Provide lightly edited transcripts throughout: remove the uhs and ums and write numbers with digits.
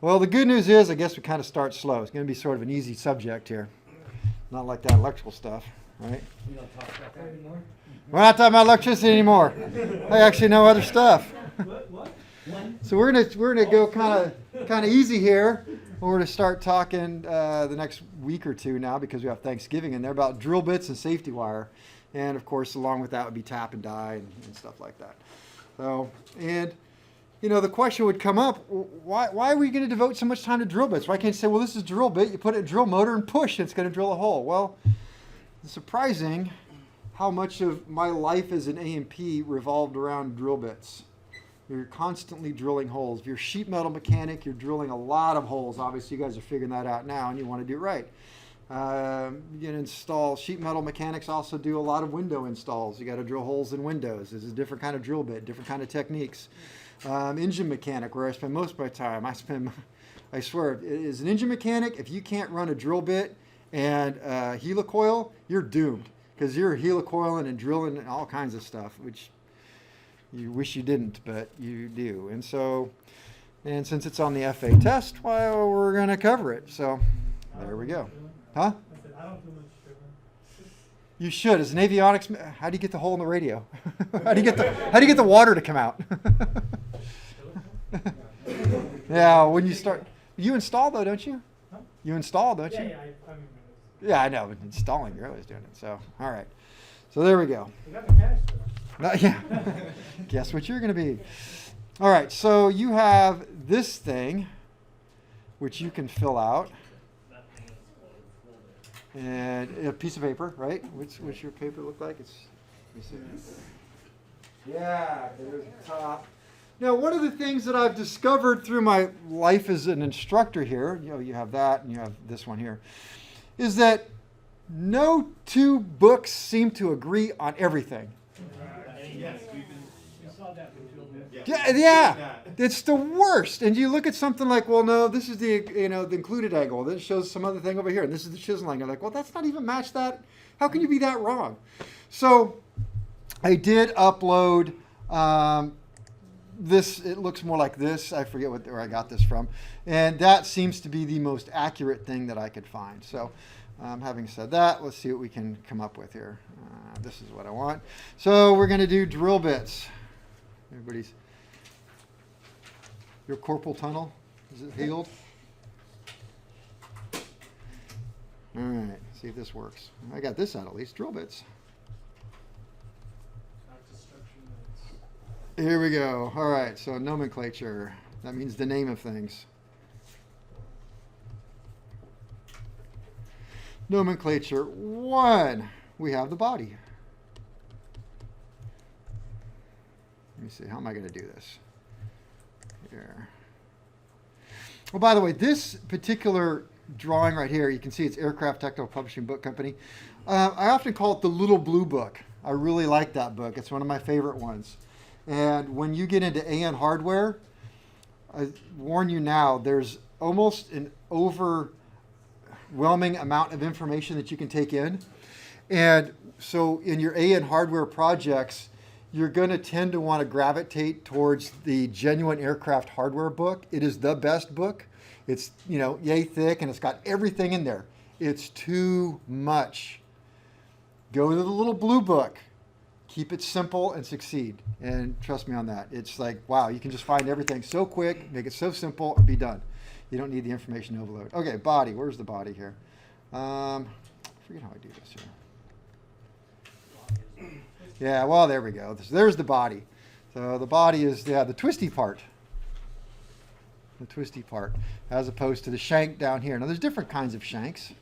Well, the good news is, I guess we kind of start slow. It's going to be sort of an easy subject here. Not like that electrical stuff, right? We don't talk about that anymore. We're not talking about electricity anymore. I actually know other stuff. What? So we're gonna go kind of easy here. We're gonna start talking the next week or two now because we have Thanksgiving in there about drill bits and safety wire, and of course along with that would be tap and die and stuff like that. So and the question would come up: why are we going to devote so much time to drill bits? Why can't you say, well, this is a drill bit, you put it in a drill motor and push, and it's going to drill a hole? Well, it's surprising how much of my life as an A&P revolved around drill bits. You're constantly drilling holes. If you're a sheet metal mechanic, you're drilling a lot of holes. Obviously, you guys are figuring that out now, and you want to do it right. You can install, sheet metal mechanics also do a lot of window installs. You got to drill holes in windows. This is a different kind of drill bit, different kind of techniques. Engine mechanic, where I spend most of my time. I swear, as an engine mechanic, if you can't run a drill bit and helicoil, you're doomed. Because you're helicoiling and drilling and all kinds of stuff, which you wish you didn't, but you do. And since it's on the FA test, well, we're going to cover it. So there we go. Huh? I don't do much drilling. You should. As an avionics, how do you get the hole in the radio? How do you get the water to come out? Yeah, when you start, you install though, don't you? Huh? You install, don't you? Yeah, I mean, Yeah, I know. But installing, you're always doing it. So, all right. So there we go. we got the cash though. Yeah. Guess what you're going to be. All right. So you have this thing, which you can fill out, and a piece of paper, right? What's your paper look like? Let me see. Yeah, there's the top. Now, one of the things that I've discovered through my life as an instructor here, you have that and you have this one here, is that no two books seem to agree on everything. Yes, We saw that with drill bits. Yeah, it's the worst. And you look at something like, well, no, this is the the included angle. This shows some other thing over here, and this is the chisel angle. Like, well, that's not even matched that. How can you be that wrong? So I did upload this. It looks more like this. I forget where I got this from, and that seems to be the most accurate thing that I could find. So. Having said that, let's see what we can come up with here. This is what I want. So we're going to do drill bits. Your carpal tunnel, is it healed? All right, see if this works. I got this out at least, drill bits. Here we go. All right, so nomenclature. That means the name of things. Nomenclature 1, we have the body. Let me see, how am I going to do this? Here. Well, by the way, this particular drawing right here, you can see it's Aircraft Technical Publishing Book Company. I often call it the Little Blue Book. I really like that book. It's one of my favorite ones. And when you get into AN hardware, I warn you now, there's almost an overwhelming amount of information that you can take in. And so in your AN hardware projects, you're going to tend to want to gravitate towards the genuine aircraft hardware book. It is the best book. It's, yay thick, and it's got everything in there. It's too much. Go to the Little Blue Book. Keep it simple and succeed. And trust me on that. It's like, wow, you can just find everything so quick, make it so simple, and be done. You don't need the information overload. Okay, body. Where's the body here? I forget how I do this here. Yeah, well, there we go. There's the body. So the body is the twisty part. The twisty part, as opposed to the shank down here. Now, there's different kinds of shanks.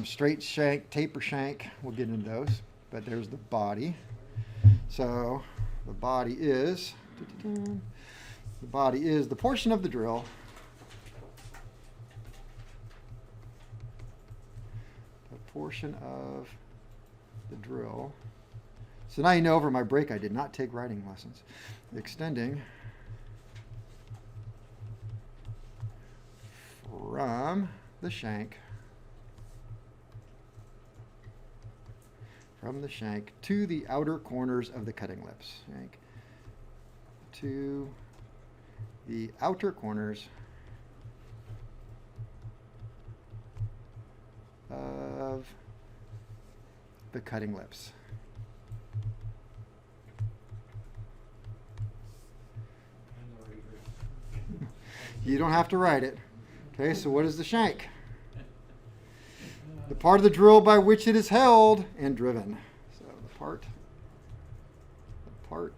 Straight shank, taper shank. We'll get into those. But there's the body. So the body is... The body is the portion of the drill So now you know over my break I did not take writing lessons. Extending from the shank to the outer corners of the cutting lips. Shank to the outer corners of the cutting lips. You don't have to write it. Okay, so what is the shank? The part of the drill by which it is held and driven. So the part of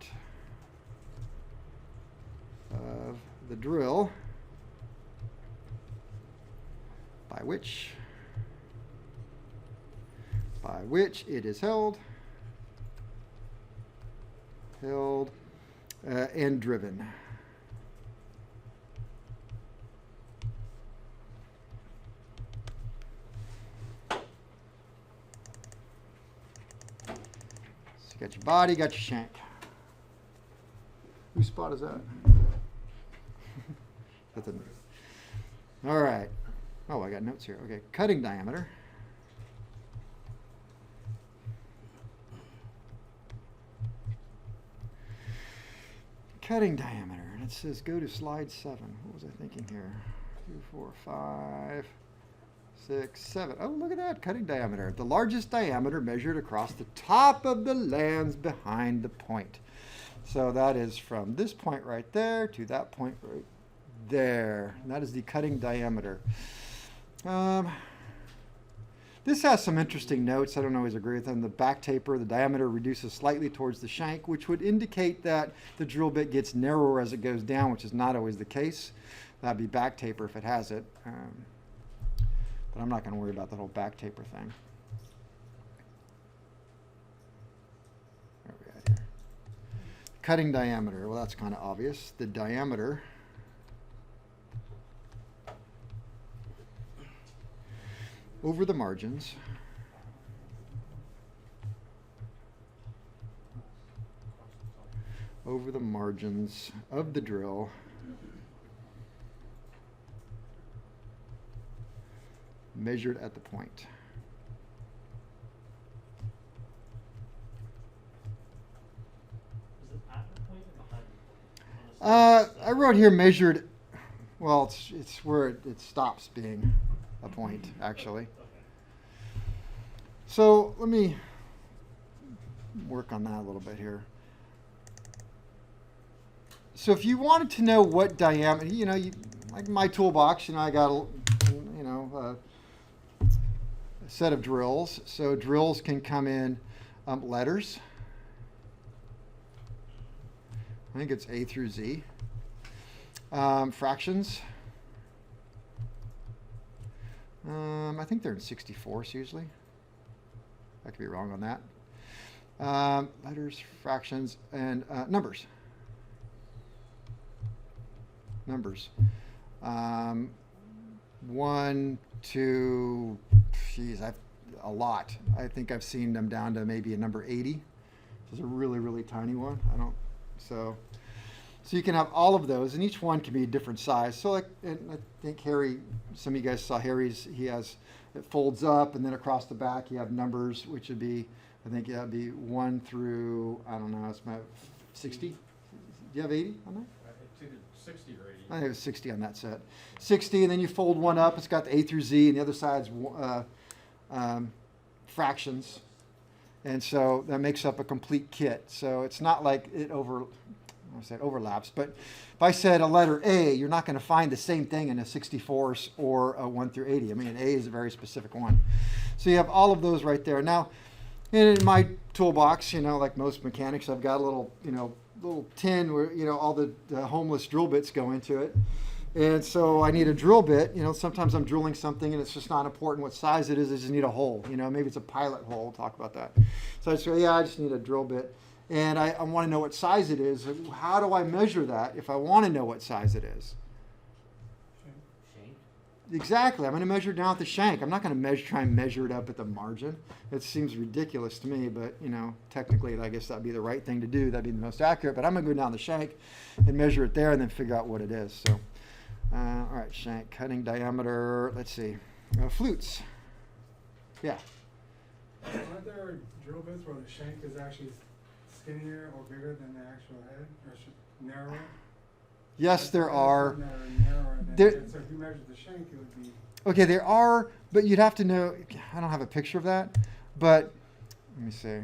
the drill by which it is held and driven. So you got your body, got your shank. Whose spot is that? All right. Oh, I got notes here. Okay, cutting diameter. Cutting diameter. And it says go to slide 7. What was I thinking here? 2, 4, 5, 6, 7. Oh, look at that. Cutting diameter. The largest diameter measured across the top of the lands behind the point. So that is from this point right there to that point right there. And that is the cutting diameter. This has some interesting notes. I don't always agree with them. The back taper, the diameter reduces slightly towards the shank, which would indicate that the drill bit gets narrower as it goes down, which is not always the case. That'd be back taper if it has it. But I'm not going to worry about the whole back taper thing. Where are we at here? Cutting diameter. Well, that's kind of obvious. The diameter over the margins of the drill measured at the point. Is it at the point or behind the point? I wrote here measured. Well, it's where it stops being a point, actually. Okay. So let me work on that a little bit here. So if you wanted to know what diameter, like my toolbox, I got a set of drills. So drills can come in letters. I think it's A through Z. Fractions. I think they're in 64s usually. I could be wrong on that. Letters, fractions, and numbers. Numbers. 1, 2, a lot. I think I've seen them down to maybe a number 80. This is a really, really tiny one. So you can have all of those, and each one can be a different size. So and I think Harry, some of you guys saw Harry's, it folds up, and then across the back you have numbers, which would be, I think that'd be 1 through, I don't know, it's about 60? Do you have 80 on that? It's either 60 or 80. I think it was 60 on that set. 60, and then you fold one up, it's got the A through Z, and the other side's fractions. And so that makes up a complete kit. So it's not like it overlaps, but if I said a letter A, you're not going to find the same thing in a 64 or a 1 through 80. I mean, an A is a very specific one. So you have all of those right there. Now, in my toolbox, like most mechanics, I've got a little tin where, all the homeless drill bits go into it. And so I need a drill bit. Sometimes I'm drilling something and it's just not important what size it is. I just need a hole. Maybe it's a pilot hole. We'll talk about that. So I say, I just need a drill bit. And I want to know what size it is. How do I measure that if I want to know what size it is? Shank? Exactly. I'm going to measure it down at the shank. I'm not going to try and measure it up at the margin. It seems ridiculous to me, but, technically, I guess that'd be the right thing to do. That'd be the most accurate. But I'm going to go down the shank and measure it there and then figure out what it is. So, all right, shank, cutting diameter. Let's see. Flutes. Yeah. Aren't there drill bits where the shank is actually skinnier or bigger than the actual head, or narrower? Yes, there are. That are narrower than There- it. So if you measured the shank, it would be. Okay, there are, but you'd have to know. I don't have a picture of that, but let me see.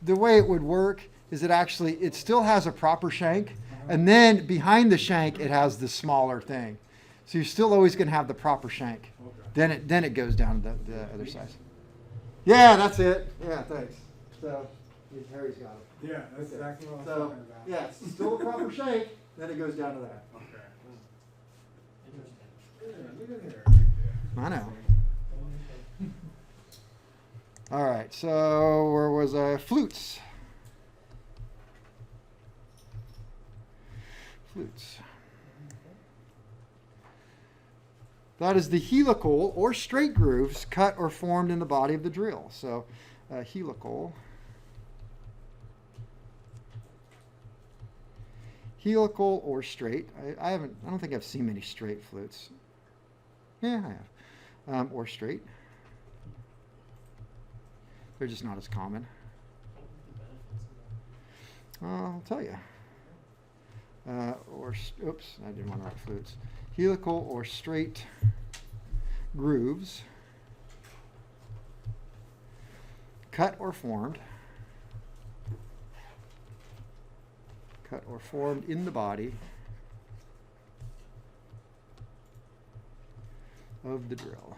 The way it would work is it still has a proper shank, and then behind the shank it has the smaller thing. So you're still always going to have the proper shank. Okay. Then it goes down to the other size. Yeah, that's it. Yeah, thanks. So Harry's got it. Yeah, that's exactly what I was So talking about. yeah, it's still a proper shank. Then it goes down to that. Okay. Interesting. Yeah, look at there. I know. All right. So where was I? Flutes. Flutes. That is the helical or straight grooves cut or formed in the body of the drill. So helical. Helical or straight. I don't think I've seen many straight flutes. Yeah, I have. Or straight. They're just not as common. I'll tell you. Oops, I didn't want to write flutes. Helical or straight grooves, cut or formed in the body of the drill.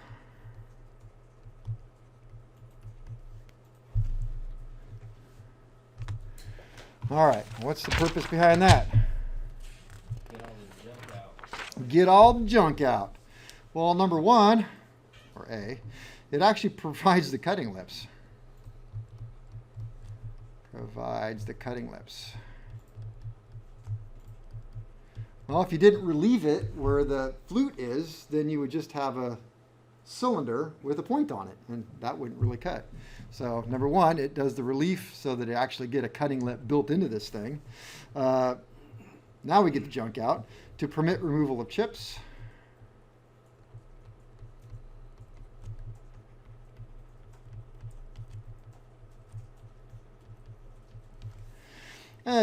All right, what's the purpose behind that? Get all the junk out. Get all the junk out. Well, number one, or A, it actually provides the cutting lips. Provides the cutting lips. Well, if you didn't relieve it where the flute is, then you would just have a cylinder with a point on it, and that wouldn't really cut. So number one, it does the relief so that it actually get a cutting lip built into this thing. Now we get the junk out to permit removal of chips.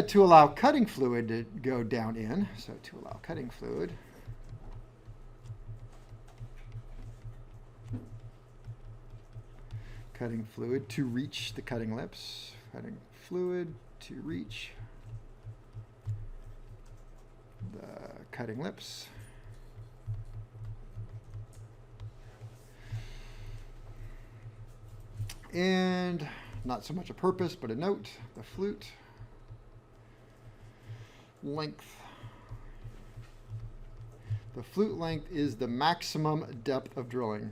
To allow cutting fluid to go down in. So to allow cutting fluid. Cutting fluid to reach the cutting lips. Cutting fluid to reach the cutting lips. And not so much a purpose, but a note, the flute length. The flute length is the maximum depth of drilling.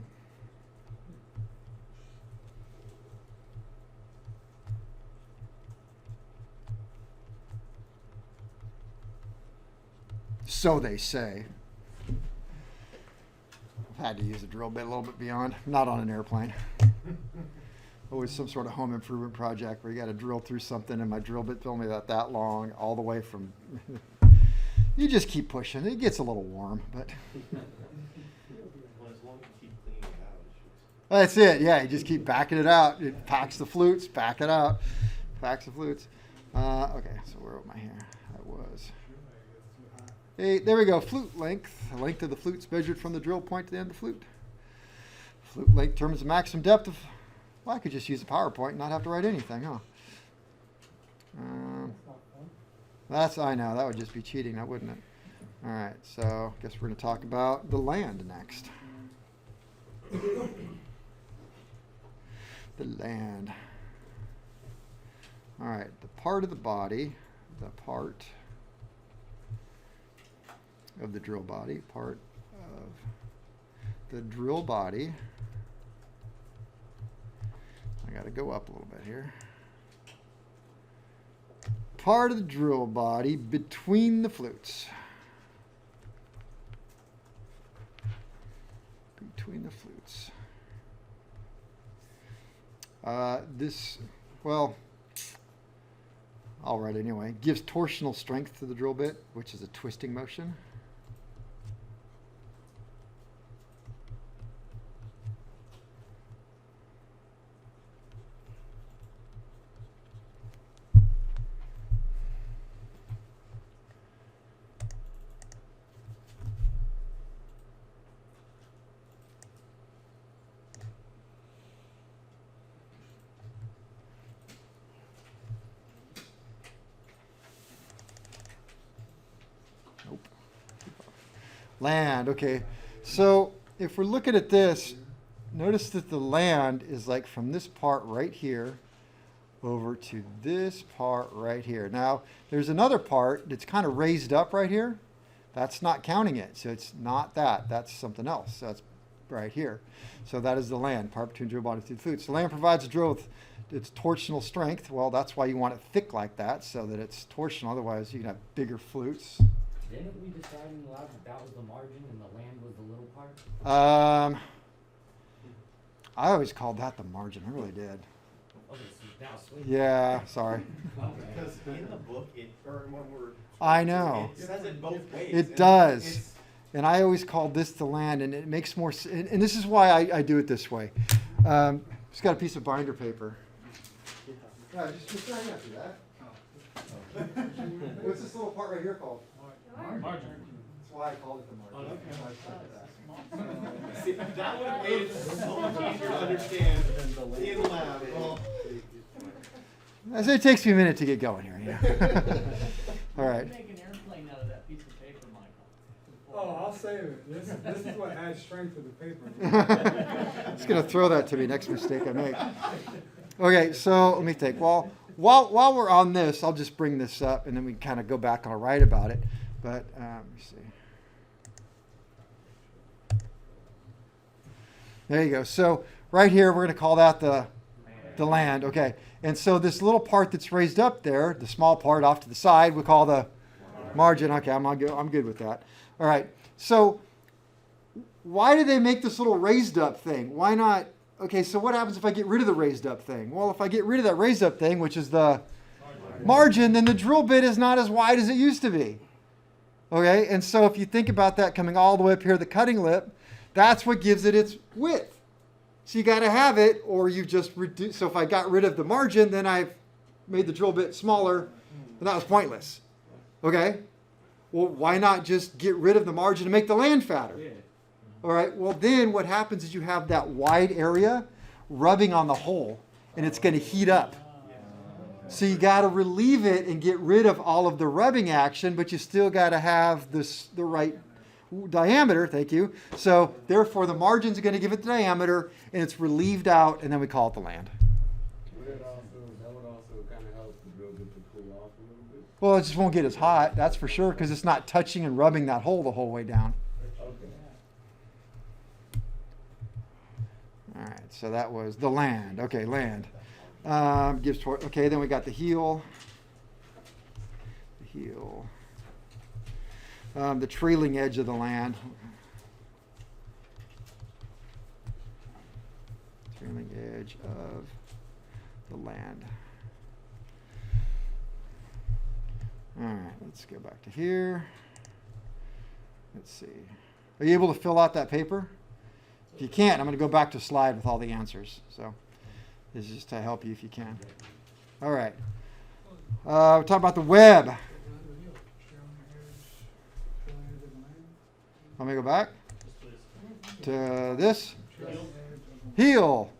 So they say. I've had to use a drill bit a little bit beyond, not on an airplane. Always some sort of home improvement project where you got to drill through something, and my drill bit told me that long, all the way from. You just keep pushing. It gets a little warm, but. Well, as long as you keep cleaning it out, it should. That's it. Yeah, you just keep backing it out. It packs the flutes, back it out, packs the flutes. Okay, so where am I here? I was. Hey, there we go. Flute length. The length of the flute is measured from the drill point to the end of the flute. Flute length determines the maximum depth of. Well, I could just use a PowerPoint and not have to write anything, huh? I know, that would just be cheating, now, wouldn't it? All right, so I guess we're going to talk about the land next. The land. All right, the part of the body, the part of the drill body, part of the drill body. I got to go up a little bit here. Part of the drill body between the flutes. Between the flutes. I'll write anyway. Gives torsional strength to the drill bit, which is a twisting motion. Land, okay. So if we're looking at this, notice that the land is like from this part right here over to this part right here. Now, there's another part that's kind of raised up right here. That's not counting it, so it's not that. That's something else. So that's right here. So that is the land, part between drill body through the flutes. The land provides a drill with its torsional strength. Well, that's why you want it thick like that, so that it's torsional. Otherwise, you can have bigger flutes. Didn't we decide in the lab that was the margin and the land was the little part? I always called that the margin. I really did. Okay, so now switch. Yeah, sorry. Because in the book, or when we're. I know. It says it both ways. It and does. it's- And I always called this the land, and it makes more sense. And this is why I do it this way. Just got a piece of binder paper. Yeah, just try not to do that. What's this little part right here called? Margin. That's why I called it the margin. See, that would have made it so much easier to understand in lab. Well, I say it takes me a minute to get going here. Yeah. All right. Make an airplane out of that piece of paper, Michael. Oh, I'll save it. This is what adds strength to the paper. It's gonna throw that to me next mistake I make. Okay, so let me think. Well, while we're on this, I'll just bring this up, and then we kind of go back and I'll write about it. But let me see. There you go. So right here, we're gonna call that the land. Okay. And so this little part that's raised up there, the small part off to the side, we call the margin. Okay, I'm good with that. All right. So why do they make this little raised up thing? Why not? Okay, so what happens if I get rid of the raised up thing? Well, if I get rid of that raised up thing, which is the margin, then the drill bit is not as wide as it used to be. Okay, and so if you think about that coming all the way up here, the cutting lip, that's what gives it its width. So you got to have it, or you just reduce. So if I got rid of the margin, then I've made the drill bit smaller, and that was pointless. Okay? Well, why not just get rid of the margin and make the land fatter? All right, well then what happens is you have that wide area rubbing on the hole, and it's going to heat up. So you got to relieve it and get rid of all of the rubbing action, but you still got to have the right diameter, thank you. So therefore the margins are going to give it the diameter, and it's relieved out, and then we call it the land. That would also kind of help the drill bit to cool off a little bit. Well, it just won't get as hot, that's for sure, because it's not touching and rubbing that hole the whole way down. Okay. All right, so that was the land. Okay, land. Okay, then we got the heel. The heel. The trailing edge of the land. Trailing edge of the land. All right, let's go back to here. Let's see. Are you able to fill out that paper? If you can't, I'm going to go back to a slide with all the answers. So this is just to help you if you can. All right. We're talking about the web. Want me to go back to this? Heel.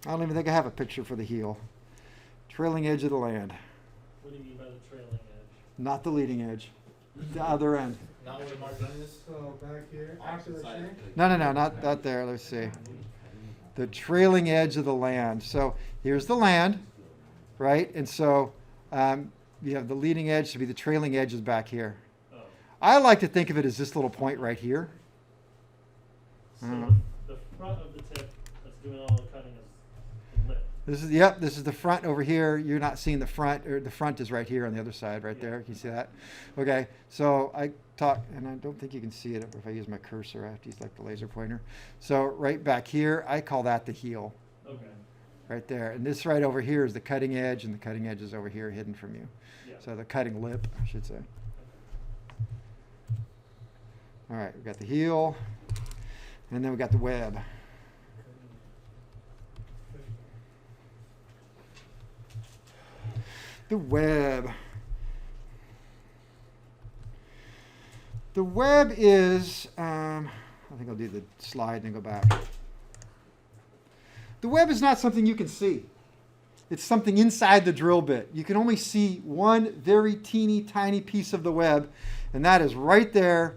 I don't even think I have a picture for the heel. Trailing edge of the land. What do you mean by the trailing edge? Not the leading edge. The other end. Not where the margin is? So back here, after the shank. No, not there. Let's see. The trailing edge of the land. So here's the land, right? And so you have the leading edge to be the trailing edge is back here. Oh. I like to think of it as this little point right here. So Mhm. the front of the tip that's doing all the cutting is the lip. This is the front over here. You're not seeing the front, or the front is right here on the other side, right there. Can you see that? Okay, so I talk, and I don't think you can see it if I use my cursor. I have to use like the laser pointer. So right back here, I call that the heel, Okay. right there. And this right over here is the cutting edge, and the cutting edge is over here hidden from you. Yeah. So the cutting lip, I should say. All right, we've got the heel, and then we got the web. The web. The web is, I think I'll do the slide and then go back. The web is not something you can see. It's something inside the drill bit. You can only see one very teeny tiny piece of the web, and that is right there.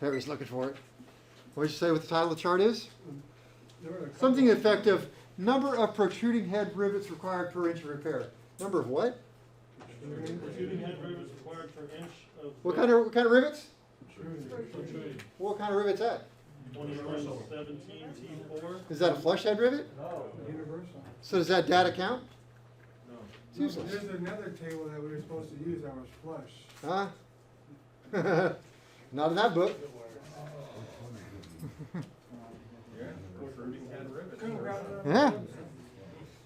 Perry's looking for it. What did you say what the title of the chart is? There were a couple- Something effective. Number of protruding head rivets required per inch of repair. Number of what? Protruding head rivets required per inch of. What kind of rivets? Protruding. What kind of rivets that? 2117 T4. Is that a flush head rivet? Universal. So does that data count? No, Useless. but there's another table that we were supposed to use that was flush. Huh? Not in that book. Couldn't grab it. Yeah.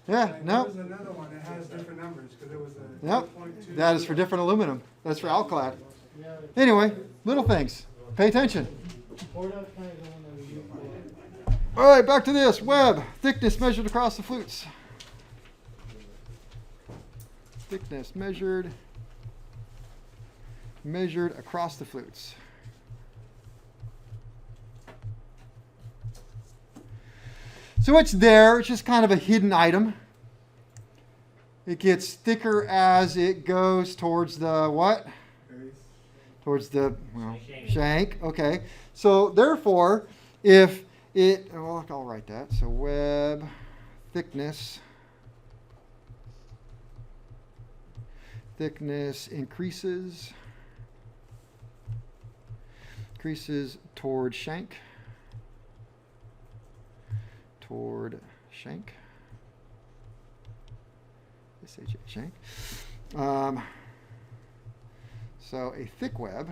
Yeah, There no. was another one that has different numbers, because it was a. Yep. 2.2. That is for different aluminum. That's for alclad. Anyway, little things. Pay attention. All right, back to this. Web. Thickness measured across the flutes. Thickness measured across the flutes. So it's there. It's just kind of a hidden item. It gets thicker as it goes towards the what? Base. Towards the Shank. shank. Okay. So therefore, if it, well, I'll write that. So web thickness increases toward shank. Shank. So a thick web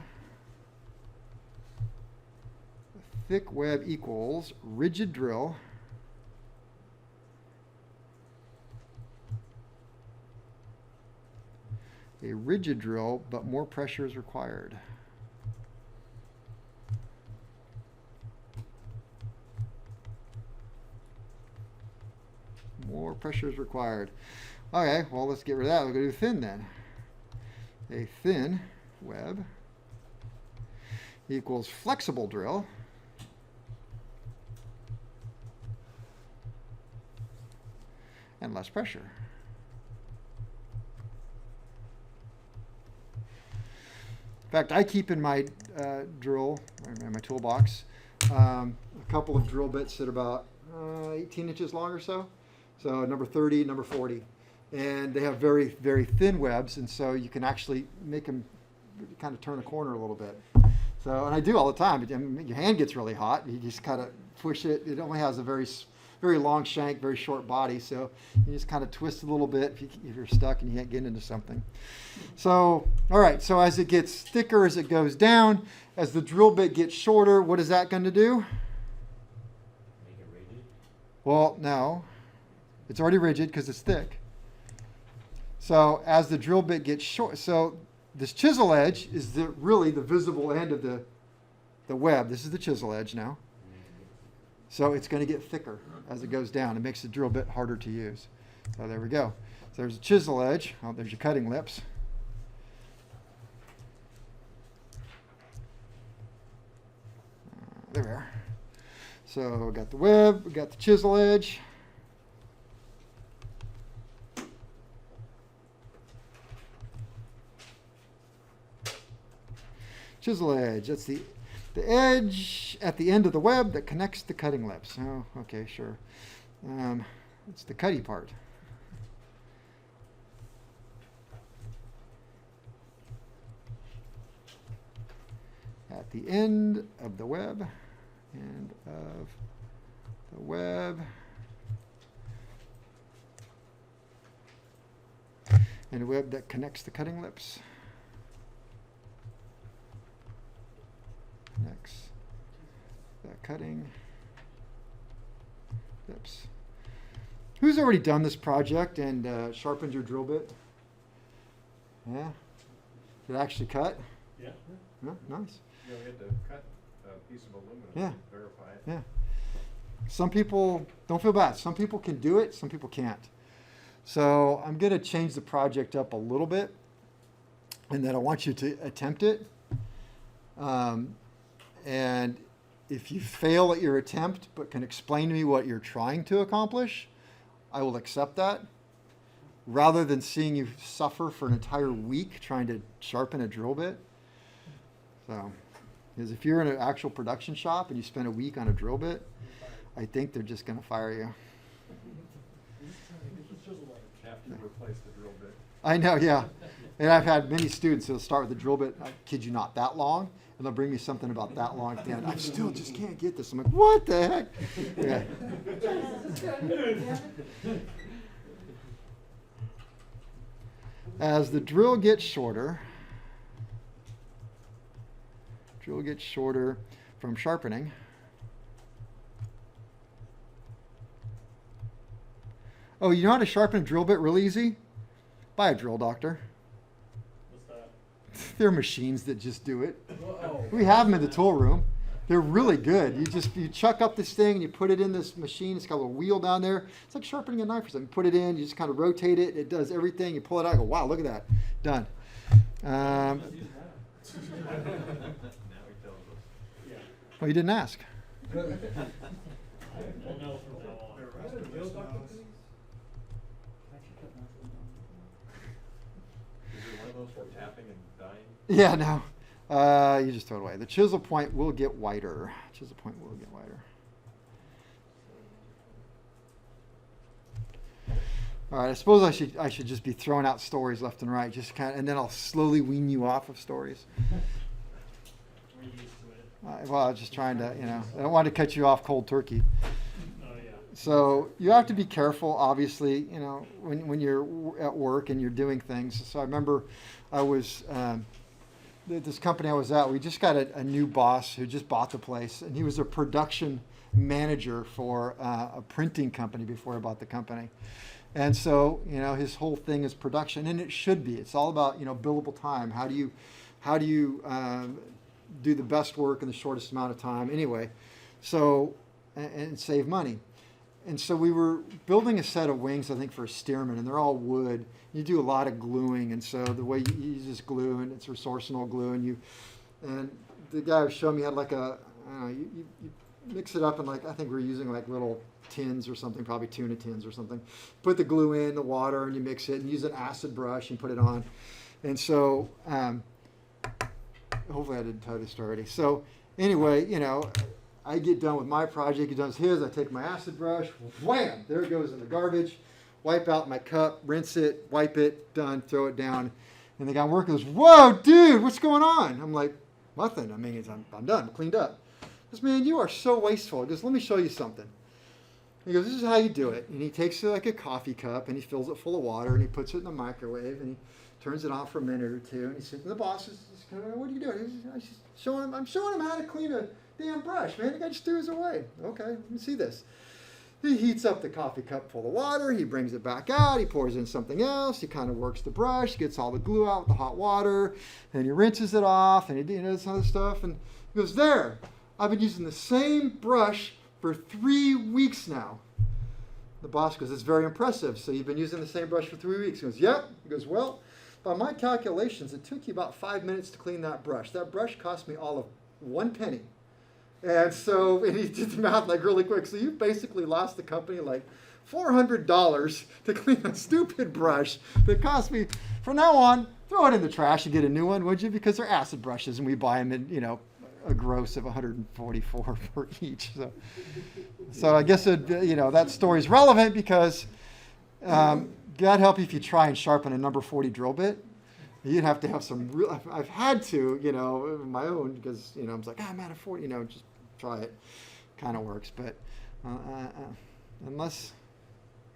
equals rigid drill but more pressure is required. More pressure is required. Okay, well, let's get rid of that. We'll go do thin then. A thin web equals flexible drill and less pressure. In fact, I keep in my drill, in my toolbox, a couple of drill bits that are about 18 inches long or so. So number 30, number 40. And they have very, very thin webs, and so you can actually make them kind of turn a corner a little bit. So, and I do all the time. I mean, your hand gets really hot. You just kind of push it. It only has a very long shank, very short body. So you just kind of twist a little bit if you're stuck and you can't get into something. So, all right. So as it gets thicker, as it goes down, as the drill bit gets shorter, what is that going to do? Make it rigid. Well, no. It's already rigid because it's thick. So as the drill bit gets short, so this chisel edge is really the visible end of the web. This is the chisel edge now. So it's going to get thicker as it goes down. It makes the drill bit harder to use. So there we go. So there's a chisel edge. Oh, there's your cutting lips. There we are. So we got the web, we got the chisel edge. Chisel edge, that's the edge at the end of the web that connects the cutting lips. Oh, okay, sure. It's the cutty part. At the end of the web, and a web that connects the cutting lips. Next, that cutting lips. Who's already done this project and sharpened your drill bit? Yeah? Did it actually cut? Yeah. Yeah, nice. Yeah, we had to cut a piece of aluminum Yeah. to verify it. Yeah. Some people, don't feel bad. Some people can do it, some people can't. So I'm going to change the project up a little bit, and then I want you to attempt it. And if you fail at your attempt but can explain to me what you're trying to accomplish, I will accept that, rather than seeing you suffer for an entire week trying to sharpen a drill bit. So Because if you're in an actual production shop and you spend a week on a drill bit, I think they're just going to fire you. After you replace the drill bit. I know, yeah. And I've had many students who'll start with the drill bit, I kid you not, that long, and they'll bring me something about that long at the end. I still just can't get this. I'm like, what the heck? Yeah. As the drill gets shorter from sharpening, oh, you know how to sharpen a drill bit real easy? Buy a drill doctor. What's that? There are machines that just do it. We have them in the tool room. They're really good. You chuck up this thing and you put it in this machine. It's got a little wheel down there. It's like sharpening a knife or something. You put it in, you just kind of rotate it. It does everything. You pull it out. You go, wow, look at that. Done. Now he tells us. Yeah. Well, you didn't ask. We'll know from now on. Is it one of those for tapping and dying? Yeah, no. You just throw it away. The chisel point will get wider. Chisel point will get wider. All right, I suppose I should just be throwing out stories left and right, just kind of, and then I'll slowly wean you off of stories. We're used to it. Well, I was just trying to, I don't want to cut you off cold turkey. Oh, yeah. So you have to be careful, obviously, when you're at work and you're doing things. So I remember I was, this company I was at, we just got a new boss who just bought the place, and he was a production manager for a printing company before he bought the company. And so, his whole thing is production, and it should be. It's all about, billable time. How do you do the best work in the shortest amount of time anyway? So, and save money. And so we were building a set of wings, I think, for a Stearman, and they're all wood. You do a lot of gluing, and so the way you use this glue, and it's resorcinol glue, and the guy was showing me had like you mix it up, and I think we were using like little tins or something, probably tuna tins or something. Put the glue in the water, and you mix it, and use an acid brush and put it on. And so, hopefully I didn't tell you this already. So anyway, I get done with my project, he does his, I take my acid brush, wham, there it goes in the garbage, wipe out my cup, rinse it, wipe it, done, throw it down. And the guy working goes, whoa, dude, what's going on? I'm like, nothing, I'm done, I'm cleaned up. He goes, man, you are so wasteful. He goes, let me show you something. He goes, this is how you do it. And he takes like a coffee cup and he fills it full of water and he puts it in the microwave and he turns it on for a minute or two. And he's sitting, the boss is kind of, what are you doing? I'm showing him how to clean a damn brush, man. The guy just threw his away. Okay, let me see this. He heats up the coffee cup full of water. He brings it back out. He pours in something else. He kind of works the brush, gets all the glue out with the hot water, and he rinses it off, and he does this other stuff. And he goes, there, I've been using the same brush for 3 weeks now. The boss goes, it's very impressive. So you've been using the same brush for 3 weeks? He goes, yep. He goes, well, by my calculations, it took you about 5 minutes to clean that brush. That brush cost me all of 1 penny. And so, and he did the math like really quick. So you basically lost the company like $400 to clean a stupid brush that cost me. From now on, throw it in the trash and get a new one, would you? Because they're acid brushes, and we buy them in, a gross of $144 for each. So I guess that story's relevant because God help you if you try and sharpen a number 40 drill bit. You'd have to have some real. I've had to, my own, because I was like, I'm out of 40. Just try it. Kind of works, but unless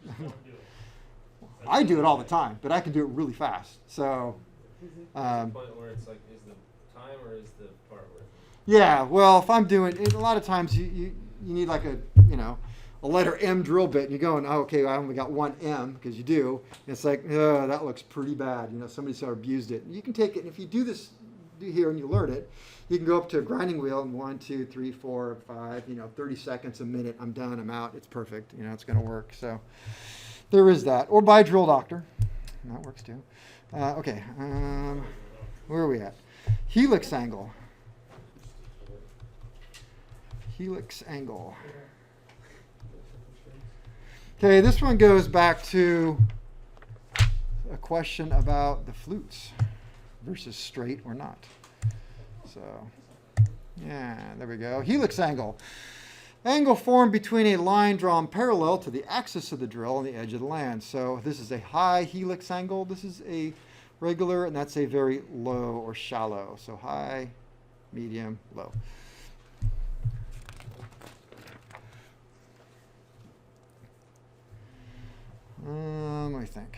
Don't do it. I do it all the time, but I can do it really fast. So. There's a point where it's like, is the time or is the part worth it? Yeah, well, if I'm doing it, a lot of times you need like a letter M drill bit, and you're going, oh, okay, I only got 1 M, because you do. And it's like, oh, that looks pretty bad. Somebody sort of abused it. You can take it, and if you do here and you learn it, you can go up to a grinding wheel and 1, 2, 3, 4, 5, 30 seconds, a minute, I'm done, I'm out, it's perfect. It's going to work. So there is that. Or buy a drill doctor. That works too. Okay, where are we at? Helix Angle. Helix Angle. Okay, this one goes back to a question about the flutes versus straight or not. So, Yeah, there we go. Helix angle. Angle formed between a line drawn parallel to the axis of the drill and the edge of the land. So this is a high helix angle. This is a regular, and that's a very low or shallow. So high, medium, low. Let me think.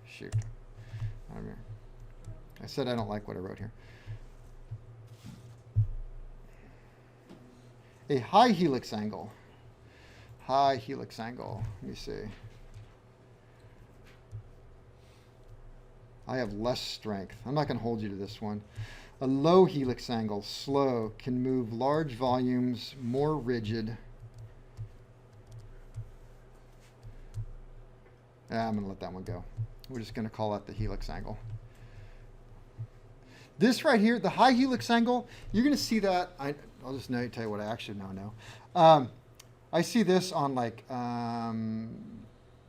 Shoot. I said I don't like what I wrote here. A high helix angle. High helix angle. Let me see. I have less strength. I'm not going to hold you to this one. A low helix angle, slow, can move large volumes, more rigid. I'm going to let that one go. We're just going to call that the helix angle. This right here, the high helix angle, you're going to see that. I'll just tell you what I actually now know. I see this on like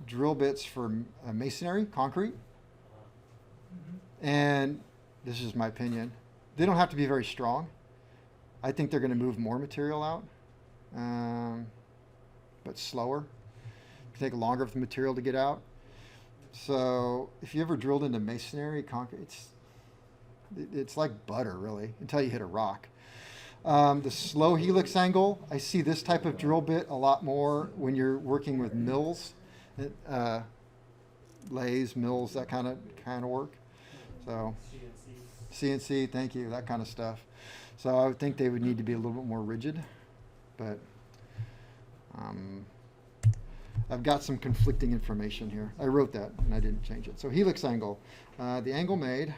drill bits for masonry, concrete. And this is my opinion. They don't have to be very strong. I think they're going to move more material out, but slower. It'll take longer for the material to get out. So if you ever drilled into masonry, concrete, it's like butter, really, until you hit a rock. The slow helix angle, I see this type of drill bit a lot more when you're working with mills, lathes, mills, that kind of work. So CNC, thank you, that kind of stuff. So I would think they would need to be a little bit more rigid, but I've got some conflicting information here. I wrote that and I didn't change it. So helix angle, the angle made.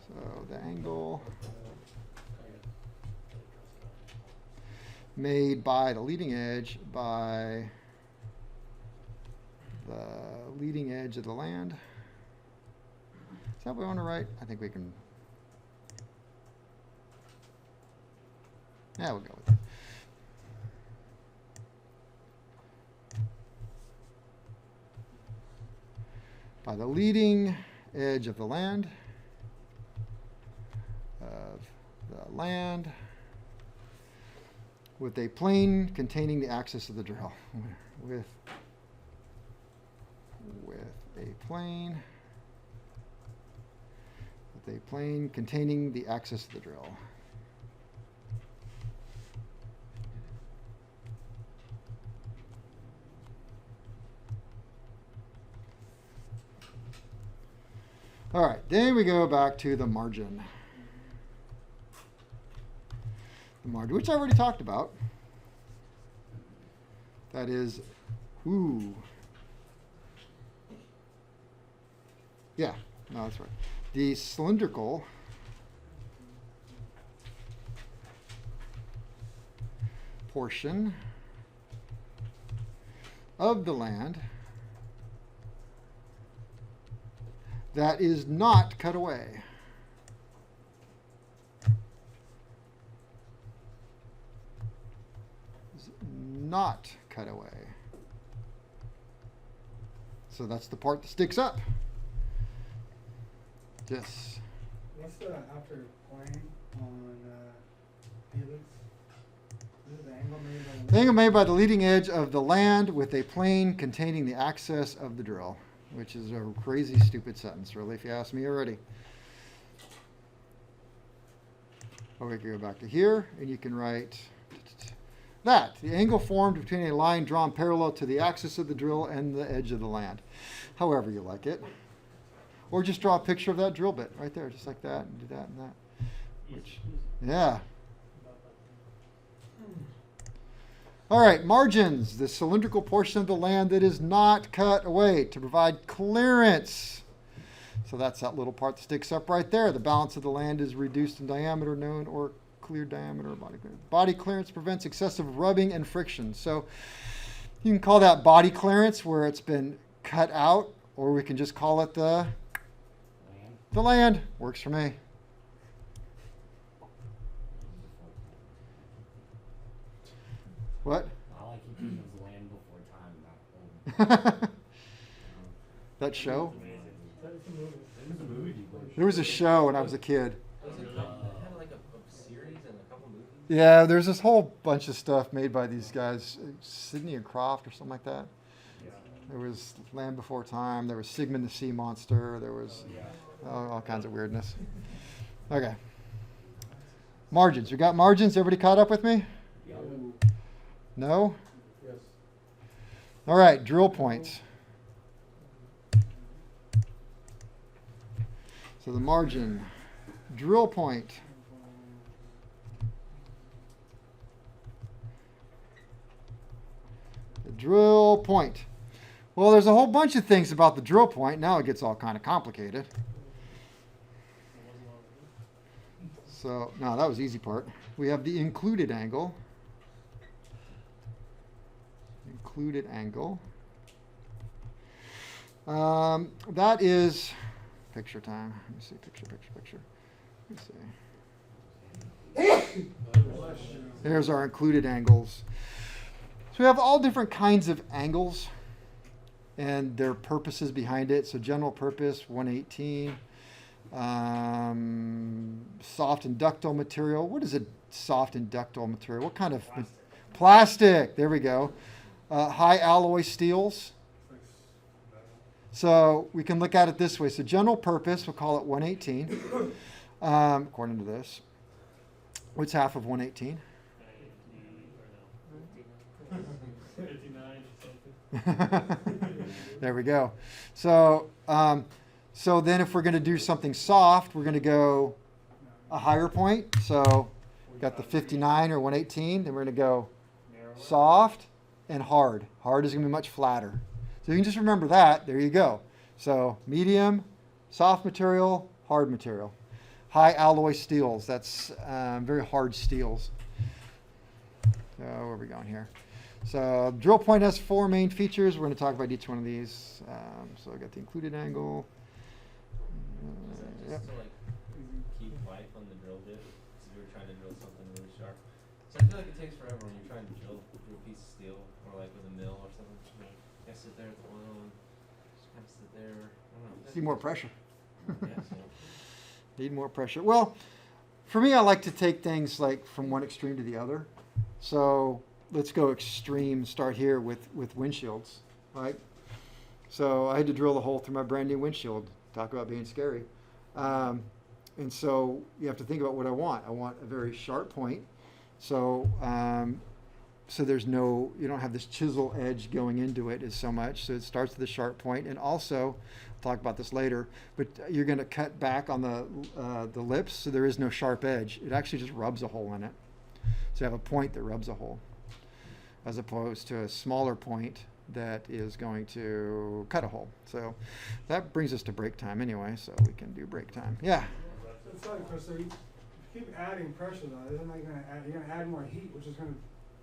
So the angle made by the leading edge of the land. Is that what we want to write? I think we can. Yeah, we'll go with it. By the leading edge of the land. With a plane containing the axis of the drill. With a plane containing the axis of the drill. All right, then we go back to the margin. The margin, which I already talked about. That is, yeah, no, that's right. The cylindrical portion of the land that is not cut away. Is not cut away. So that's the part that sticks up. Yes. What's the after plane on Helix? Is it the angle made by The angle made by the leading edge of the land with a plane containing the axis of the drill, which is a crazy, stupid sentence, really, if you ask me already. Or we can go back to here, and you can write that. The angle formed between a line drawn parallel to the axis of the drill and the edge of the land. However you like it. Or just draw a picture of that drill bit right there, just like that, and do that and that. Which, yeah. All right, margins, the cylindrical portion of the land that is not cut away to provide clearance. So that's that little part that sticks up right there. The balance of the land is reduced in diameter, known or clear diameter, body clearance. Body clearance prevents excessive rubbing and friction. So you can call that body clearance where it's been cut out, or we can just call it the land. Works for me. What? All I keep using is land before time, not home. That show? It's a movie. There was a show when I was a kid. Was it, they had like a series and a couple Yeah, there's this whole bunch of stuff made by these guys, Sidney and Croft or something like that. There was Land Before Time. There was Sigmund the Sea Monster. There was all kinds of weirdness. Okay. Margins. We got margins. Everybody caught up with me? No? Yes. All right. Drill points. So the margin. Drill point. The drill point. Well, there's a whole bunch of things about the drill point. Now it gets all kind of complicated. So, no, that was the easy part. We have the included angle. Included angle. That is picture time. Let me see. Picture. Let me see. There's our included angles. So we have all different kinds of angles and their purposes behind it. So general purpose, 118. Soft and ductile material. What is a soft and ductile material? What kind of plastic? There we go. High alloy steels. So we can look at it this way. So general purpose, we'll call it 118, according to this. What's half of 118? 59 or something. There we go. So, so then if we're going to do something soft, we're going to go a higher point. So we've got the 59 or 118. Then we're going to go soft and hard. Hard is going to be much flatter. So you can just remember that. There you go. So medium, soft material, hard material. High alloy steels. That's very hard steels. So where are we going here? So drill point has 4 main features. We're going to talk about each one of these. So I got the included angle. Is that just Yep. to like keep life on the drill bit? Because we were trying to drill something really sharp. So I feel like it takes forever when you're trying to drill a piece of steel or like with a mill or something. You know, you gotta sit there at the oil and just kind of sit there. I don't know. See more pressure. Yes, yeah. Need more pressure. Well, for me, I like to take things like from one extreme to the other. So let's go extreme. Start here with windshields, right? So I had to drill a hole through my brand new windshield. Talk about being scary. And so you have to think about what I want. I want a very sharp point. So so there's no, you don't have this chisel edge going into it as so much. So it starts with a sharp point, and also, I'll talk about this later, but you're going to cut back on the lips, so there is no sharp edge. It actually just rubs a hole in it. So you have a point that rubs a hole, as opposed to a smaller point that is going to cut a hole. So that brings us to break time anyway, so we can do break time. Yeah. It's like, Chris, so you keep adding pressure though, isn't that you're gonna add more heat, which is gonna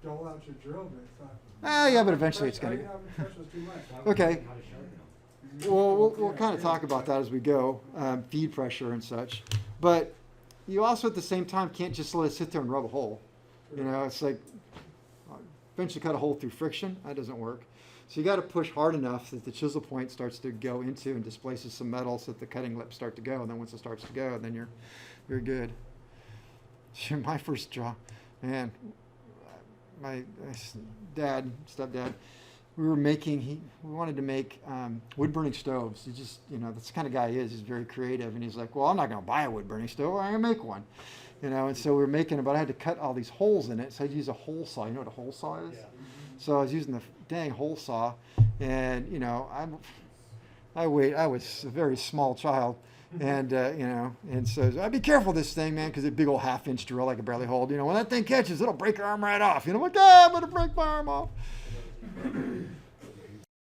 dull out your drill bit. Yeah, but eventually it's going to. Pressure's too much. Okay. Well, we'll kind of talk about that as we go, feed pressure and such. But you also at the same time can't just let it sit there and rub a hole. You know, it's like eventually cut a hole through friction. That doesn't work. So you got to push hard enough that the chisel point starts to go into and displaces some metal so that the cutting lips start to go. And then once it starts to go, then you're good. My first job, man, my stepdad, we wanted to make wood burning stoves. He just, that's the kind of guy he is. He's very creative, and he's like, well, I'm not going to buy a wood burning stove. I'm going to make one, And so we were making it, but I had to cut all these holes in it, so I'd use a hole saw. You know what a hole saw is? Yeah. So I was using the dang hole saw, and I was a very small child. And, and so I'd be careful of this thing, man, because it's a big old 1/2-inch drill I could barely hold. When that thing catches, it'll break your arm right off. I'm like, I'm going to break my arm off.